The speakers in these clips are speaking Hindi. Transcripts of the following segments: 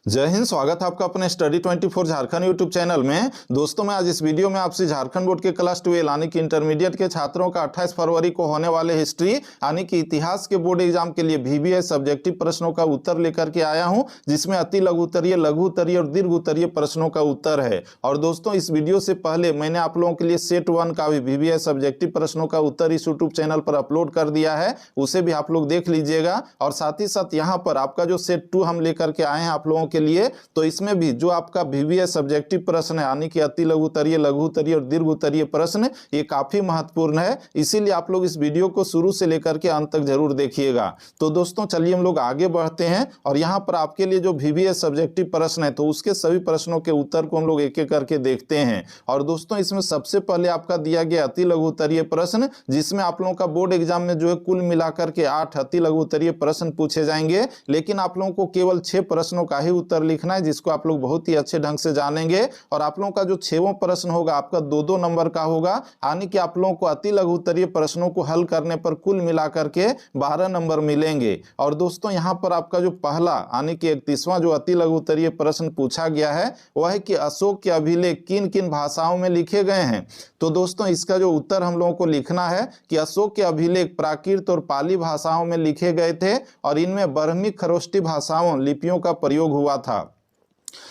जय हिंद। स्वागत है आपका अपने स्टडी 24 झारखंड यूट्यूब चैनल में। दोस्तों, मैं आज इस वीडियो में आपसे झारखंड बोर्ड के क्लास 12 यानी कि इंटरमीडिएट के छात्रों का 28 फरवरी को होने वाले हिस्ट्री यानी कि इतिहास के बोर्ड एग्जाम के लिए VBA सब्जेक्टिव प्रश्नों का उत्तर लेकर के आया हूं, जिसमें अति लघु उत्तरीय, लघु उत्तरीय और दीर्घ उत्तरीय प्रश्नों का उत्तर है। और दोस्तों, इस वीडियो से पहले मैंने आप लोगों के लिए सेट 1 का भी VBA सब्जेक्टिव प्रश्नों का उत्तर इस यूट्यूब चैनल पर अपलोड कर दिया है, उसे भी आप लोग देख लीजिएगा। और साथ ही साथ यहाँ पर आपका जो सेट 2 हम लेकर के आए हैं आप लोगों के लिए, तो इसमें भी जो आपका VBA सब्जेक्टिव प्रश्न है यानी कि अति लघु उत्तरीय, लघु उत्तरीय और दीर्घ उत्तरीय प्रश्न, ये काफी महत्वपूर्ण है। इसीलिए आप लोग इस वीडियो को शुरू से लेकर के अंत तक जरूर देखिएगा। तो दोस्तों, चलिए हम लोग आगे बढ़ते हैं और यहाँ पर आपके लिए जो VBA सब्जेक्टिव प्रश्न है तो उसके सभी प्रश्नों के उत्तर को हम लोग एक एक करके देखते हैं। और दोस्तों, इसमें सबसे पहले आपका दिया गया अति लघु उत्तरीय प्रश्न, जिसमें आप लोगों का बोर्ड एग्जाम में जो है कुल मिलाकर के 8 अति लघु उत्तरीय प्रश्न पूछे जाएंगे, लेकिन आप लोगों को केवल 6 प्रश्नों का ही उत्तर लिखना है, जिसको आप लोग बहुत ही अच्छे ढंग से जानेंगे। और आप लोगों का जो 6वां प्रश्न होगा आपका 2-2 नंबर का होगा, यानी कि आप लोगों को अति लघु उत्तरीय प्रश्नों को हल करने पर कुल मिलाकर के 12 नंबर मिलेंगे। और दोस्तों, यहाँ पर आपका जो पहला यानी कि 31वां जो अति लघु उत्तरीय प्रश्न पूछा गया है वह है कि अशोक के अभिलेख किन किन भाषाओं में लिखे गए हैं। तो दोस्तों, इसका जो उत्तर हम लोगों को लिखना है कि अशोक के अभिलेख प्राकृत और पाली भाषाओं में लिखे गए थे और इनमें बरहमी खरोष्टी भाषाओं लिपियों का प्रयोग हुआ था।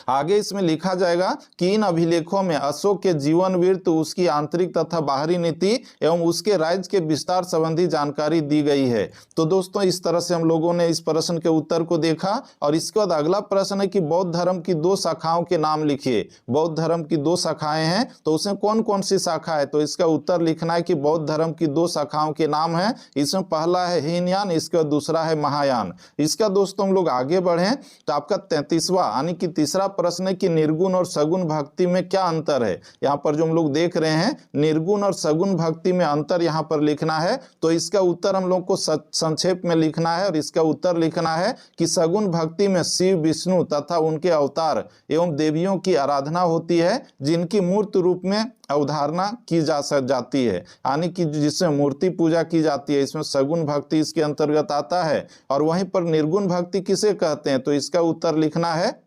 आगे इसमें लिखा जाएगा कि इन अभिलेखों में अशोक के जीवन वृत्त, उसकी आंतरिक तथा बाहरी नीति एवं उसके राज्य के विस्तार संबंधी जानकारी दी गई है। तो दोस्तों, इस तरह से हम लोगों ने इस प्रश्न के उत्तर को देखा। और इसके बाद अगला प्रश्न है कि बौद्ध धर्म की 2 शाखाओं के नाम लिखिए। बौद्ध धर्म की 2 शाखाएं हैं, तो उसमें कौन कौन सी शाखा है। तो इसका उत्तर लिखना है कि बौद्ध धर्म की 2 शाखाओं के नाम है। इसमें पहला है हीनयान, इसके बाद दूसरा है महायान। इसका दोस्तों हम लोग आगे बढ़े तो आपका 33वां यानी कि तीसरा प्रश्न है कि निर्गुण और सगुण भक्ति में क्या अंतर है। यहाँ पर जो हम लोग देख रहे हैं निर्गुण और सगुण भक्ति में अंतर यहाँ पर लिखना है। तो इसका उत्तर हम लोग को संक्षेप में लिखना है और इसका उत्तर लिखना है कि सगुण भक्ति में शिव, विष्णु तथा उनके अवतार एवं देवियों की आराधना होती है, जिनकी मूर्त रूप में अवधारणा की जाती है, यानी कि जिसमें मूर्ति पूजा की जाती है, इसमें सगुण भक्ति इसके अंतर्गत आता है। और वहीं पर निर्गुण भक्ति किसे कहते हैं। तो इसका उत्तर लिखना है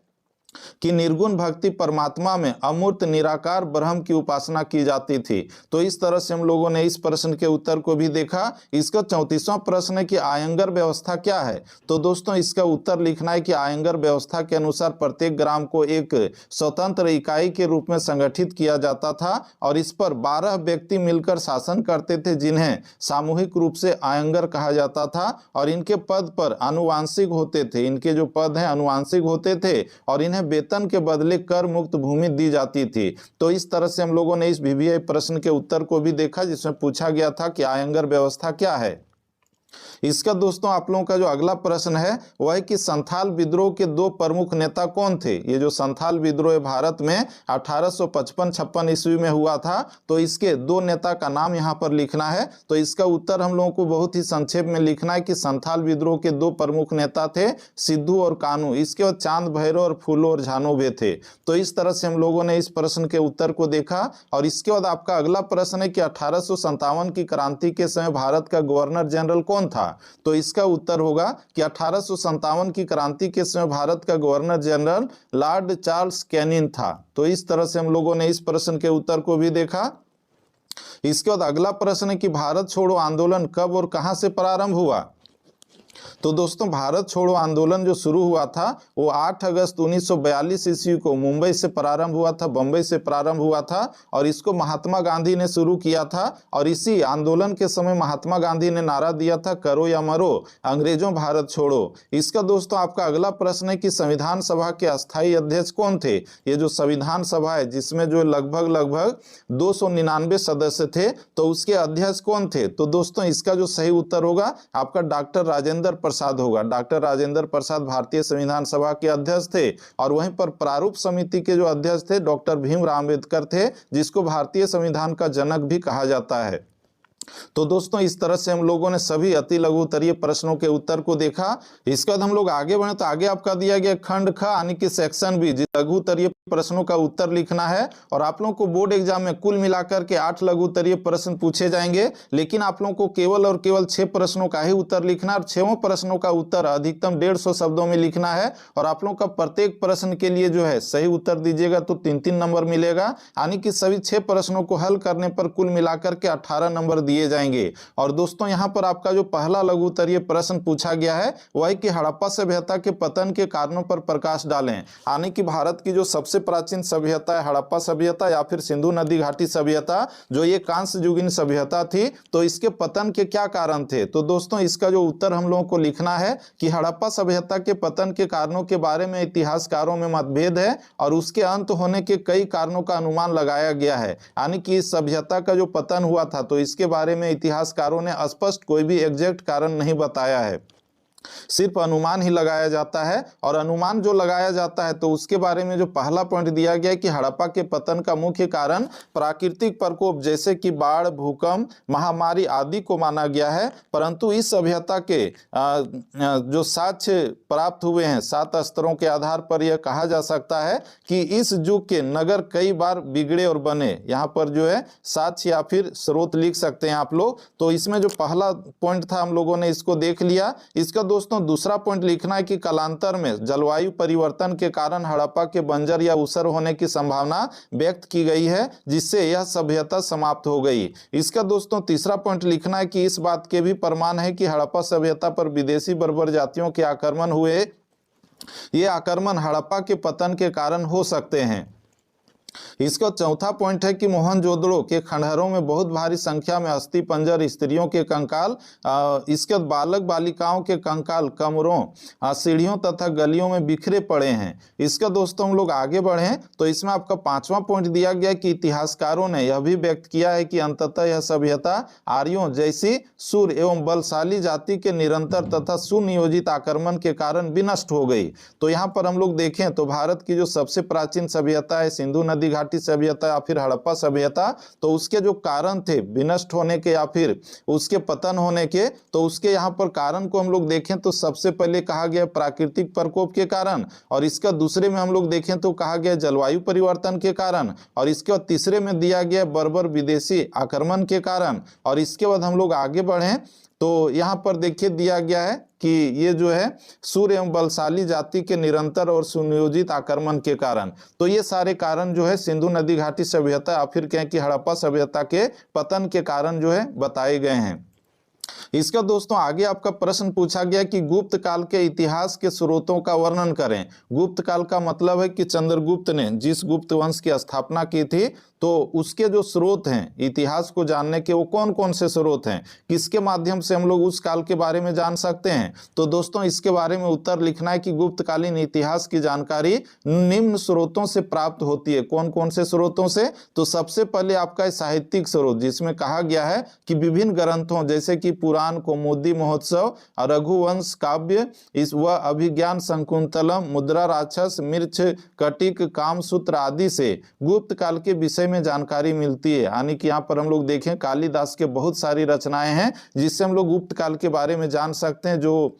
कि निर्गुण भक्ति परमात्मा में अमूर्त निराकार ब्रह्म की उपासना की जाती थी। तो इस तरह से हम लोगों ने इस प्रश्न के उत्तर को भी देखा। इसका 34वां प्रश्न है कि आयंगर व्यवस्था क्या है। तो दोस्तों, इसका उत्तर लिखना है कि आयंगर व्यवस्था के अनुसार प्रत्येक ग्राम को एक स्वतंत्र इकाई के रूप में संगठित किया जाता था और इस पर 12 व्यक्ति मिलकर शासन करते थे, जिन्हें सामूहिक रूप से आयंगर कहा जाता था। और इनके पद पर आनुवांशिक होते थे, इनके जो पद हैं आनुवांशिक होते थे और इन्हें वेतन के बदले कर मुक्त भूमि दी जाती थी। तो इस तरह से हम लोगों ने इस VBA प्रश्न के उत्तर को भी देखा, जिसमें पूछा गया था कि आयंगर व्यवस्था क्या है। इसका दोस्तों आप लोगों का जो अगला प्रश्न है वह है कि संथाल विद्रोह के 2 प्रमुख नेता कौन थे। ये जो संथाल विद्रोह भारत में 1855-56 ईस्वी में हुआ था, तो इसके 2 नेता का नाम यहाँ पर लिखना है। तो इसका उत्तर हम लोगों को बहुत ही संक्षेप में लिखना है कि संथाल विद्रोह के 2 प्रमुख नेता थे, सिद्धू और कानू। इसके बाद चांद भैरव और फूलो और झानोबे थे। तो इस तरह से हम लोगों ने इस प्रश्न के उत्तर को देखा। और इसके बाद आपका अगला प्रश्न है कि 1857 की क्रांति के समय भारत का गवर्नर जनरल कौन था। तो इसका उत्तर होगा कि 1857 की क्रांति के समय भारत का governor general Lord Charles Canning था। तो इस तरह से हम लोगों ने इस प्रश्न के उत्तर को भी देखा। इसके बाद अगला प्रश्न है कि भारत छोड़ो आंदोलन कब और कहां से प्रारंभ हुआ। तो दोस्तों, भारत छोड़ो आंदोलन जो शुरू हुआ था वो 8 अगस्त 1942 ईस्वी को मुंबई से प्रारंभ हुआ था, बंबई से प्रारंभ हुआ था। और इसको महात्मा गांधी ने शुरू किया था। और इसी आंदोलन के समय महात्मा गांधी ने नारा दिया था, करो या मरो, अंग्रेजों भारत छोड़ो। इसका दोस्तों आपका अगला प्रश्न है कि संविधान सभा के अस्थायी अध्यक्ष कौन थे। ये जो संविधान सभा है जिसमें जो लगभग 299 सदस्य थे, तो उसके अध्यक्ष कौन थे। तो दोस्तों, इसका जो सही उत्तर होगा आपका डॉक्टर राजेंद्र प्रसाद होगा। डॉक्टर राजेंद्र प्रसाद भारतीय संविधान सभा के अध्यक्ष थे। और वहीं पर प्रारूप समिति के जो अध्यक्ष थे डॉक्टर भीमराव अंबेडकर थे, जिसको भारतीय संविधान का जनक भी कहा जाता है। तो दोस्तों इस तरह से हम लोगों ने सभी अति लघु उत्तरीय प्रश्नों के उत्तर को देखा। इसके बाद हम लोग आगे बढ़े तो आगे आपका दिया गया खंड ख यानी कि सेक्शन बी, लघु उत्तरीय प्रश्नों का उत्तर लिखना है। और आप लोगों को बोर्ड एग्जाम में कुल मिलाकर के 8 लघु उत्तरीय प्रश्न पूछे जाएंगे, लेकिन आप लोगों को केवल और केवल 6 प्रश्नों का ही उत्तर लिखना है और 6 प्रश्नों का उत्तर अधिकतम 150 शब्दों में लिखना है। और आप लोगों का प्रत्येक प्रश्न के लिए जो है सही उत्तर दीजिएगा तो 3-3 नंबर मिलेगा, यानी कि सभी 6 प्रश्नों को हल करने पर कुल मिलाकर के 18 नंबर दिए जाएंगे। और दोस्तों यहाँ पर आपका जो पहला लघु उत्तरीय प्रश्न पूछा गया है वह है कि हड़प्पा सभ्यता के पतन के कारणों पर प्रकाश डालें, यानी कि भारत की जो सबसे प्राचीन सभ्यता है हड़प्पा सभ्यता या फिर सिंधु नदी घाटी सभ्यता, जो ये कांस्य युगीन सभ्यता थी, तो इसके पतन के क्या कारण थे। तो दोस्तों इसका जो उत्तर हम लोगों को लिखना है कि हड़प्पा सभ्यता के पतन के कारणों के बारे में इतिहासकारों में मतभेद है और उसके अंत होने के कई कारणों का अनुमान लगाया गया है, यानी कि इस सभ्यता का जो पतन हुआ था तो इसके बारे में इतिहासकारों ने स्पष्ट कोई भी एग्जैक्ट कारण नहीं बताया है, सिर्फ अनुमान ही लगाया जाता है। और अनुमान जो लगाया जाता है तो उसके बारे में जो पहला पॉइंट दिया गया है कि हड़प्पा के पतन का मुख्य कारण प्राकृतिक प्रकोप जैसे कि बाढ़, भूकंप, महामारी आदि को माना गया है। परंतु इस सभ्यता के जो साक्ष्य प्राप्त हुए हैं 7 स्तरों के आधार पर यह कहा जा सकता है कि इस युग के नगर कई बार बिगड़े और बने। यहाँ पर जो है साक्ष्य या फिर स्रोत लिख सकते हैं आप लोग। तो इसमें जो पहला पॉइंट था हम लोगों ने इसको देख लिया। इसका दोस्तों दूसरा पॉइंट लिखना है कि कालांतर में जलवायु परिवर्तन के कारण हड़प्पा के बंजर या ऊसर होने की संभावना व्यक्त की गई है, जिससे यह सभ्यता समाप्त हो गई। इसका दोस्तों तीसरा पॉइंट लिखना है कि इस बात के भी प्रमाण है कि हड़प्पा सभ्यता पर विदेशी बर्बर जातियों के आक्रमण हुए। ये आक्रमण हड़प्पा के पतन के कारण हो सकते हैं। इसका चौथा पॉइंट है कि मोहनजोदड़ो के खंडहरों में बहुत भारी संख्या में अस्थि पंजर, स्त्रियों के कंकाल, इसके बालक बालिकाओं के कंकाल कमरों, सीढ़ियों तथा गलियों में बिखरे पड़े हैं। इसका दोस्तों हम लोग आगे बढ़ें तो इसमें आपका 5वां पॉइंट दिया गया कि इतिहासकारों ने यह भी व्यक्त किया है कि अंततः यह सभ्यता आर्यों जैसी सूर एवं बलशाली जाति के निरंतर तथा सुनियोजित आक्रमण के कारण विनष्ट हो गई। तो यहाँ पर हम लोग देखें तो भारत की जो सबसे प्राचीन सभ्यता है सिंधु नदी घाटी सभ्यता या फिर हड़प्पा सभ्यता, तो उसके जो कारण थे विनष्ट होने के या फिर उसके पतन होने के, तो उसके यहाँ पर कारण को हम लोग देखें तो सबसे पहले कहा गया प्राकृतिक प्रकोप के कारण, और इसका दूसरे में हम लोग देखें तो कहा गया जलवायु परिवर्तन के कारण, और इसके बाद तीसरे में दिया गया बर्बर विदेशी आक्रमण के कारण। और इसके बाद हम लोग आगे बढ़ें तो यहाँ पर देखिए दिया गया है कि ये जो है सूर्य एवं बलशाली जाति के निरंतर और सुनियोजित आक्रमण के कारण। तो ये सारे कारण जो है सिंधु नदी घाटी सभ्यता या फिर कहें कि हड़प्पा सभ्यता के पतन के कारण जो है बताए गए हैं। इसका दोस्तों आगे आपका प्रश्न पूछा गया कि गुप्त काल के इतिहास के स्रोतों का वर्णन करें। गुप्त काल का मतलब है कि चंद्रगुप्त ने जिस गुप्त वंश की स्थापना की थी तो उसके जो स्रोत हैं इतिहास को जानने के वो कौन कौन से स्रोत हैं, किसके माध्यम से हम लोग उस काल के बारे में जान सकते हैं। तो दोस्तों इसके बारे में उत्तर लिखना है कि गुप्तकालीन इतिहास की जानकारी निम्न स्रोतों से प्राप्त होती है। कौन कौन से स्रोतों से? तो सबसे पहले आपका साहित्यिक स्रोत जिसमें कहा गया है कि विभिन्न ग्रंथों जैसे कि पुराण, कौमुदी, महोत्सव, रघुवंश काव्य, इस व अभिज्ञान, शकुंतलम, मुद्रा राक्षस, मिर्च कटिक, कामसूत्र आदि से गुप्त काल के विषय में जानकारी मिलती है। यानी कि यहाँ पर हम लोग देखें कालिदास के बहुत सारी रचनाएं हैं जिससे हम लोग गुप्त काल के बारे में जान सकते हैं। जो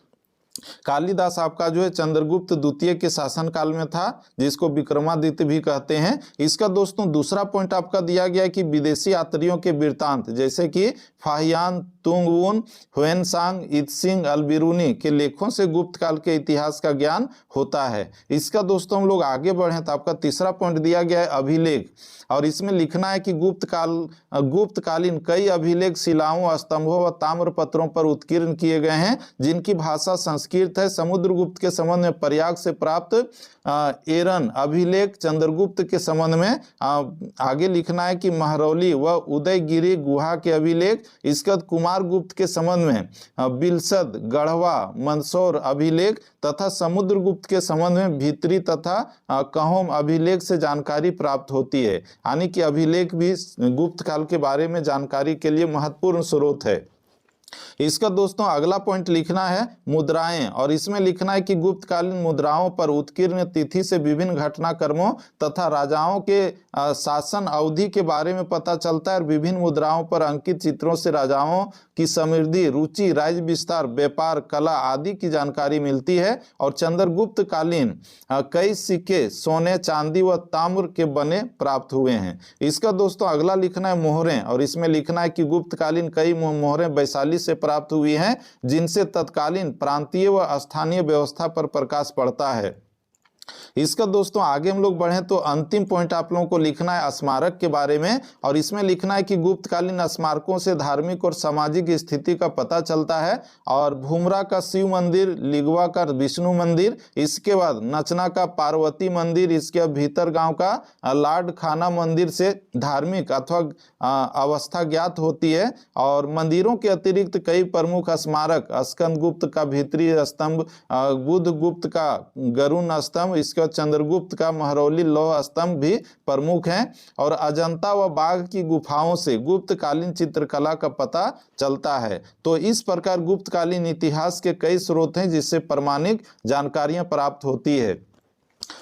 कालिदास आपका जो है चंद्रगुप्त द्वितीय के शासन काल में था, जिसको विक्रमादित्य भी कहते हैं। इसका दोस्तों दूसरा पॉइंट आपका दिया गया है कि विदेशी यात्रियों के वृत्तांत जैसे कि फाहियान, तुंगवुन, ह्वेनसांग, इत्सिंग, अलबिरूनी के लेखों से गुप्त काल के इतिहास का ज्ञान होता है। इसका दोस्तों हम लोग आगे बढ़े तो आपका तीसरा पॉइंट दिया गया है अभिलेख, और इसमें लिखना है कि गुप्तकालीन कई अभिलेख शिलाओं, स्तंभों व ताम्र पत्रों पर उत्कीर्ण किए गए हैं जिनकी भाषा संस्कृत है। समुद्रगुप्त के संबंध में प्रयाग से प्राप्त एरन अभिलेख, चंद्रगुप्त के संबंध में आगे लिखना है कि महरौली व उदयगिरी गुहा के अभिलेख। इसके बाद कुमार गुप्त के संबंध में बिलसद, गढ़वा, मंदसौर अभिलेख तथा समुद्रगुप्त के संबंध में भीतरी तथा कहोम अभिलेख से जानकारी प्राप्त होती है। यानी कि अभिलेख भी गुप्त काल के बारे में जानकारी के लिए महत्वपूर्ण स्रोत है। इसका दोस्तों अगला पॉइंट लिखना है मुद्राएं, और इसमें लिखना है कि गुप्तकालीन मुद्राओं पर उत्कीर्ण तिथि से विभिन्न घटनाक्रमों तथा राजाओं के शासन अवधि के बारे में पता चलता है, और विभिन्न मुद्राओं पर अंकित चित्रों से राजाओं की समृद्धि, रुचि, राज्य विस्तार, व्यापार, कला आदि की जानकारी मिलती है। और चंद्रगुप्त कालीन कई सिक्के सोने, चांदी व ताम्र के बने प्राप्त हुए हैं। इसका दोस्तों अगला लिखना है मोहरें, और इसमें लिखना है कि गुप्तकालीन कई मोहरें वैशाली से प्राप्त हुई हैं, जिनसे तत्कालीन प्रांतीय व स्थानीय व्यवस्था पर प्रकाश पड़ता है। इसका दोस्तों आगे हम लोग बढ़ें तो अंतिम पॉइंट आप लोगों को लिखना है स्मारक के बारे में, और इसमें लिखना है कि गुप्तकालीन स्मारकों से धार्मिक और सामाजिक स्थिति का पता चलता है। और भूमरा का शिव मंदिर, लिगवा का विष्णु मंदिर, इसके बाद नचना का पार्वती मंदिर, इसके भीतर गांव का लाड खाना मंदिर से धार्मिक अथवा अवस्था ज्ञात होती है। और मंदिरों के अतिरिक्त कई प्रमुख स्मारक स्कंद गुप्त का भीतरी स्तंभ, बुद्ध गुप्त का गरुण स्तंभ, इसके बाद चंद्रगुप्त का महरौली लौह स्तंभ भी प्रमुख हैं। और अजंता व बाघ की गुफाओं से गुप्तकालीन चित्रकला का पता चलता है। तो इस प्रकार गुप्तकालीन इतिहास के कई स्रोत हैं जिससे प्रमाणिक जानकारियां प्राप्त होती है।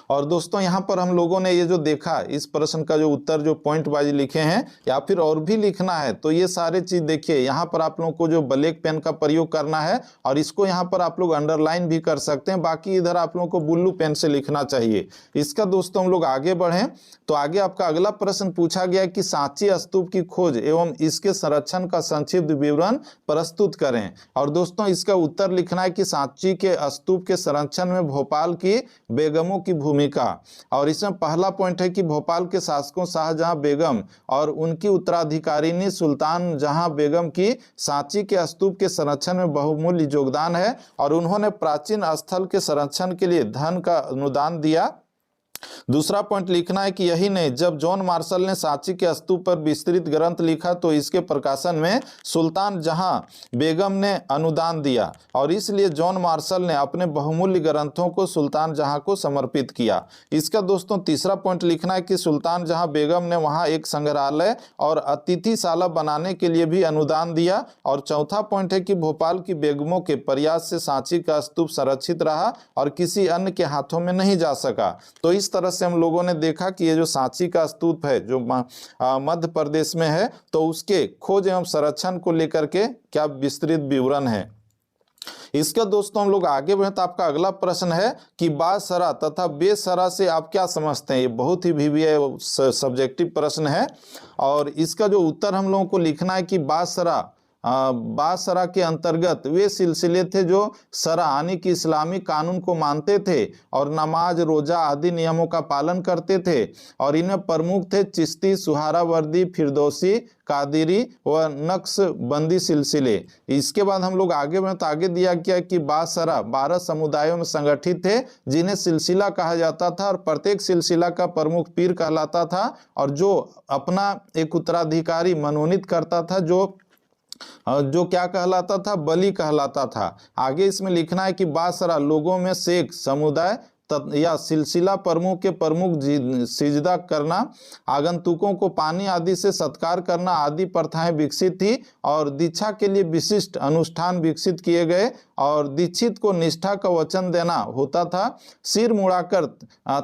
और दोस्तों यहाँ पर हम लोगों ने ये जो देखा, इस प्रश्न का जो उत्तर जो पॉइंट वाइज लिखे हैं या फिर और भी लिखना है, तो ये सारे चीज देखिए यहाँ पर आप लोगों को जो ब्लैक पेन का प्रयोग करना है, और इसको यहाँ पर आप लोग अंडरलाइन भी कर सकते हैं, बाकी इधर आप लोगों को ब्लू पेन से लिखना चाहिए। इसका दोस्तों हम लोग आगे बढ़ें तो आगे आपका अगला प्रश्न पूछा गया कि सांची स्तूप की खोज एवं इसके संरक्षण का संक्षिप्त विवरण प्रस्तुत करें। और दोस्तों इसका उत्तर लिखना है कि सांची के स्तूप के संरक्षण में भोपाल की बेगमों की भूमिका। और इसमें पहला पॉइंट है कि भोपाल के शासकों शाहजहां बेगम और उनकी उत्तराधिकारिणी सुल्तान जहां बेगम की सांची के स्तूप के संरक्षण में बहुमूल्य योगदान है, और उन्होंने प्राचीन स्थल के संरक्षण के लिए धन का अनुदान दिया। दूसरा पॉइंट लिखना है कि यही नहीं, जब जॉन मार्शल ने सांची के स्तूप पर विस्तृत ग्रंथ लिखा तो इसके प्रकाशन में सुल्तान जहां बेगम ने अनुदान दिया, और इसलिए जॉन मार्शल ने अपने बहुमूल्य ग्रंथों को सुल्तान जहां को समर्पित किया। इसका दोस्तों तीसरा पॉइंट लिखना है कि सुल्तान जहां बेगम ने वहां एक संग्रहालय और अतिथिशाला बनाने के लिए भी अनुदान दिया। और चौथा पॉइंट है कि भोपाल की बेगमों के प्रयास से सांची का स्तूप संरक्षित रहा और किसी अन्य के हाथों में नहीं जा सका। तो इस तरह से हम लोगों ने देखा कि ये जो सांची का स्तूप है जो मध्य प्रदेश में है, तो उसके खोज एवं संरक्षण को लेकर के क्या विस्तृत विवरण है। इसका दोस्तों हम लोग आगे बढ़े तो आपका अगला प्रश्न है कि बासरा तथा बेसरा से आप क्या समझते हैं। ये बहुत ही वीवीआई सब्जेक्टिव प्रश्न है, और इसका जो उत्तर हम लोगों को लिखना है कि बासरा के अंतर्गत वे सिलसिले थे जो सरा यानी कि इस्लामी कानून को मानते थे और नमाज, रोजा आदि नियमों का पालन करते थे। और इनमें प्रमुख थे चिश्ती, सुहारावर्दी, फिरदौसी, कादिरी व नक्शबंदी सिलसिले। इसके बाद हम लोग आगे बढ़े तो आगे दिया गया कि बासरा 12 समुदायों में संगठित थे जिन्हें सिलसिला कहा जाता था, और प्रत्येक सिलसिला का प्रमुख पीर कहलाता था, और जो अपना एक उत्तराधिकारी मनोनीत करता था जो क्या कहलाता था, बली कहलाता था। आगे इसमें लिखना है कि बासरा लोगों में शेख समुदाय या सिलसिला प्रमुख के प्रमुख सिजदा करना, आगंतुकों को पानी आदि से सत्कार करना आदि प्रथाएं विकसित थी, और दीक्षा के लिए विशिष्ट अनुष्ठान विकसित किए गए, और दीक्षित को निष्ठा का वचन देना होता था। सिर मुड़ाकर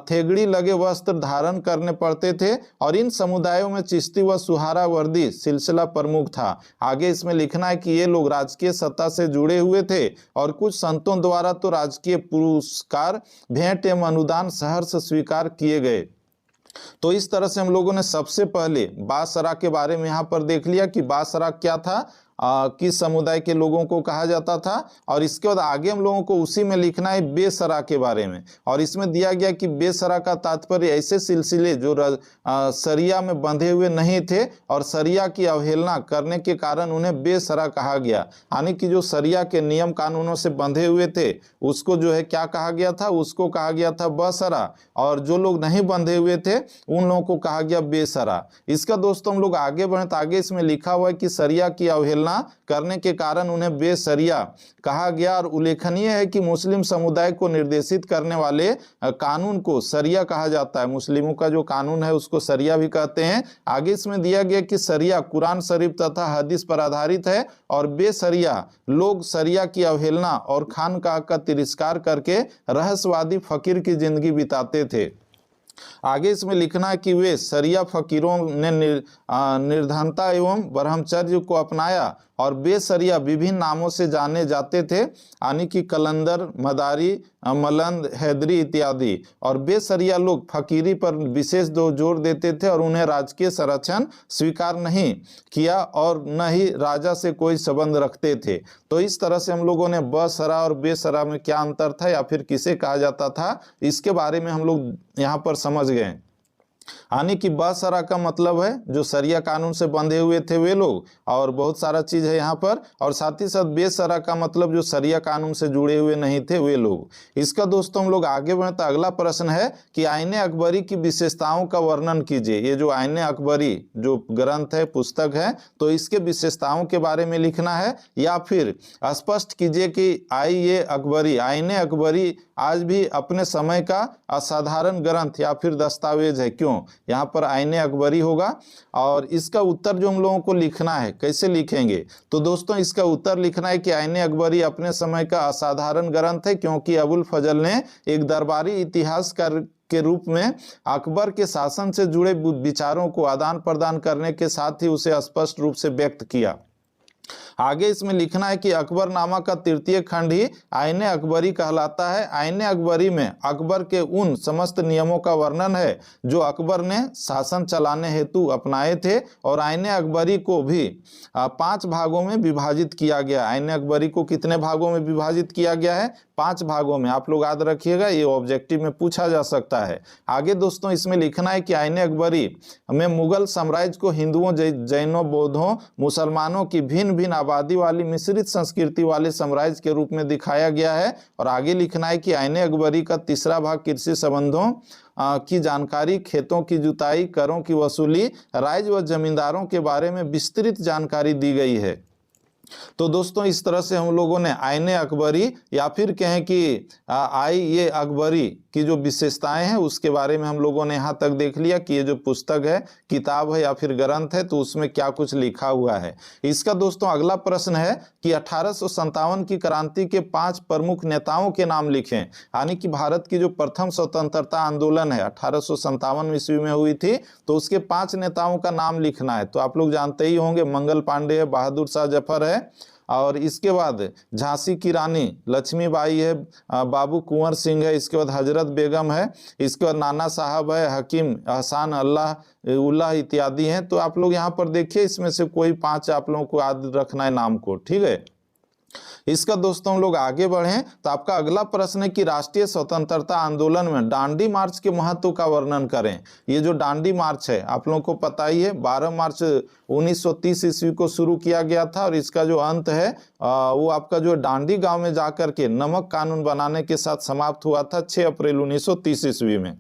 थेगड़ी लगे वस्त्र धारण करने पड़ते थे, और इन समुदायों में चिश्ती व सुहारावर्दी सिलसिला प्रमुख था। आगे इसमें लिखना है कि ये लोग राजकीय सत्ता से जुड़े हुए थे, और कुछ संतों द्वारा तो राजकीय पुरस्कार, भेंट एवं अनुदान सहर्ष स्वीकार किए गए। तो इस तरह से हम लोगों ने सबसे पहले बासरा के बारे में यहाँ पर देख लिया कि बासरा क्या था, किस समुदाय के लोगों को कहा जाता था। और इसके बाद आगे हम लोगों को उसी में लिखना है बेसरा के बारे में, और इसमें दिया गया कि बेसरा का तात्पर्य ऐसे सिलसिले जो सरिया में बंधे हुए नहीं थे और सरिया की अवहेलना करने के कारण उन्हें बेसरा कहा गया, यानी कि जो सरिया के नियम कानूनों से बंधे हुए थे उसको जो है क्या कहा गया था, उसको कहा गया था बसरा, और जो लोग नहीं बंधे हुए थे उन लोगों को कहा गया बेसरा। इसका दोस्तों हम लोग आगे बढ़े तो आगे इसमें लिखा हुआ है कि सरिया की अवहेलना अवहेलना करने के कारण उन्हें बेशरिया कहा गया। और उल्लेखनीय है कि मुस्लिम समुदाय को निर्देशित करने वाले कानून को शरिया कहा जाता है। मुस्लिमों का जो कानून है उसको शरिया भी कहते हैं। आगे इसमें दिया गया कि शरिया कुरान शरीफ तथा हदीस पर आधारित है और बेशरिया लोग शरिया की अवहेलना और खानकाह का तिरस्कार करके रहस्यवादी फकीर की जिंदगी बिताते थे। आगे इसमें लिखना है कि वे शरिया फकीरों ने निर्धनता एवं ब्रह्मचर्य को अपनाया और बेशरिया विभिन्न नामों से जाने जाते थे, यानी कि कलंदर, मदारी, मलंद, हैदरी इत्यादि। और बेशरिया लोग फकीरी पर विशेष जोर देते थे और उन्हें राजकीय संरक्षण स्वीकार नहीं किया और न ही राजा से कोई संबंध रखते थे। तो इस तरह से हम लोगों ने बशरा और बेशरा में क्या अंतर था या फिर किसे कहा जाता था, इसके बारे में हम लोग यहाँ पर समझ गए। यानी कि बशरा का मतलब है जो शरिया कानून से बंधे हुए थे वे लोग, और बहुत सारा चीज है यहाँ पर। और साथ ही साथ बेशरा का मतलब जो शरिया कानून से जुड़े हुए नहीं थे वे लोग। इसका दोस्तों हम लोग आगे बढ़े तो अगला प्रश्न है कि आईने अकबरी की विशेषताओं का वर्णन कीजिए। ये जो आईने अकबरी जो ग्रंथ है, पुस्तक है, तो इसके विशेषताओं के बारे में लिखना है या फिर स्पष्ट कीजिए कि आईने अकबरी आज भी अपने समय का असाधारण ग्रंथ या फिर दस्तावेज है। क्यों यहाँ पर आईने अकबरी होगा? और इसका उत्तर जो हम लोगों को लिखना है, कैसे लिखेंगे? तो दोस्तों इसका उत्तर लिखना है कि आईने अकबरी अपने समय का असाधारण ग्रंथ है क्योंकि अबुल फजल ने एक दरबारी इतिहासकार के रूप में अकबर के शासन से जुड़े विचारों को आदान प्रदान करने के साथ ही उसे स्पष्ट रूप से व्यक्त किया। आगे इसमें लिखना है कि अकबरनामा का तृतीय खंड ही आईने अकबरी कहलाता है। आईने अकबरी में अकबर के उन समस्त नियमों का वर्णन है जो अकबर ने शासन चलाने हेतु अपनाए थे। और आईने अकबरी को भी 5 भागों में विभाजित किया गया। आईने अकबरी को कितने भागों में विभाजित किया गया है? 5 भागों में। आप लोग याद रखिएगा, ये ऑब्जेक्टिव में पूछा जा सकता है। आगे दोस्तों इसमें लिखना है कि आईने अकबरी में मुगल साम्राज्य को हिंदुओं, जैनों, बौद्धों, मुसलमानों की भिन्न भिन्न आबादी वाली मिश्रित संस्कृति वाले साम्राज्य के रूप में दिखाया गया है। और आगे लिखना है कि आईने अकबरी का तीसरा भाग कृषि संबंधों की जानकारी, खेतों की जुताई, करों की वसूली, राज व जमींदारों के बारे में विस्तृत जानकारी दी गई है। तो दोस्तों इस तरह से हम लोगों ने आईने अकबरी या फिर कहें कि ये अकबरी की जो विशेषताएं हैं उसके बारे में हम लोगों ने यहाँ तक देख लिया कि ये जो पुस्तक है, किताब है या फिर ग्रंथ है, तो उसमें क्या कुछ लिखा हुआ है। इसका दोस्तों अगला प्रश्न है कि 1857 की क्रांति के 5 प्रमुख नेताओं के नाम लिखें। यानी कि भारत की जो प्रथम स्वतंत्रता आंदोलन है 1857 ईस्वी में हुई थी, तो उसके 5 नेताओं का नाम लिखना है। तो आप लोग जानते ही होंगे, मंगल पांडे है, बहादुर शाह जफर है, और इसके बाद झांसी की रानी लक्ष्मीबाई है, बाबू कुंवर सिंह है, इसके बाद हजरत बेगम है, इसके बाद नाना साहब है, हकीम एहसान उल्लाह इत्यादि हैं। तो आप लोग यहाँ पर देखिए, इसमें से कोई 5 आप लोगों को याद रखना है नाम को, ठीक है। इसका दोस्तों हम लोग आगे बढ़ें तो आपका अगला प्रश्न है कि राष्ट्रीय स्वतंत्रता आंदोलन में डांडी मार्च के महत्व का वर्णन करें। ये जो डांडी मार्च है आप लोगों को पता ही है, 12 मार्च 1930 ईस्वी को शुरू किया गया था और इसका जो अंत है वो आपका जो डांडी गांव में जाकर के नमक कानून बनाने के साथ समाप्त हुआ था 6 अप्रैल 1930 ईस्वी में।